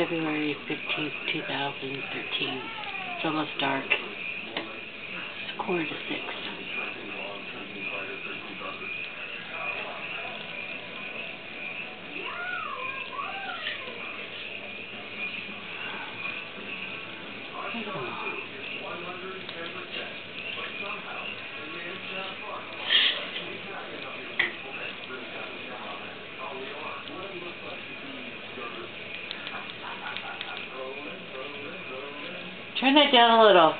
February 15th, 2013. It's almost dark. It's 5:45. Turn that down a little.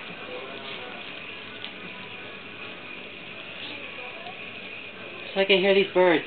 So I can hear these birds.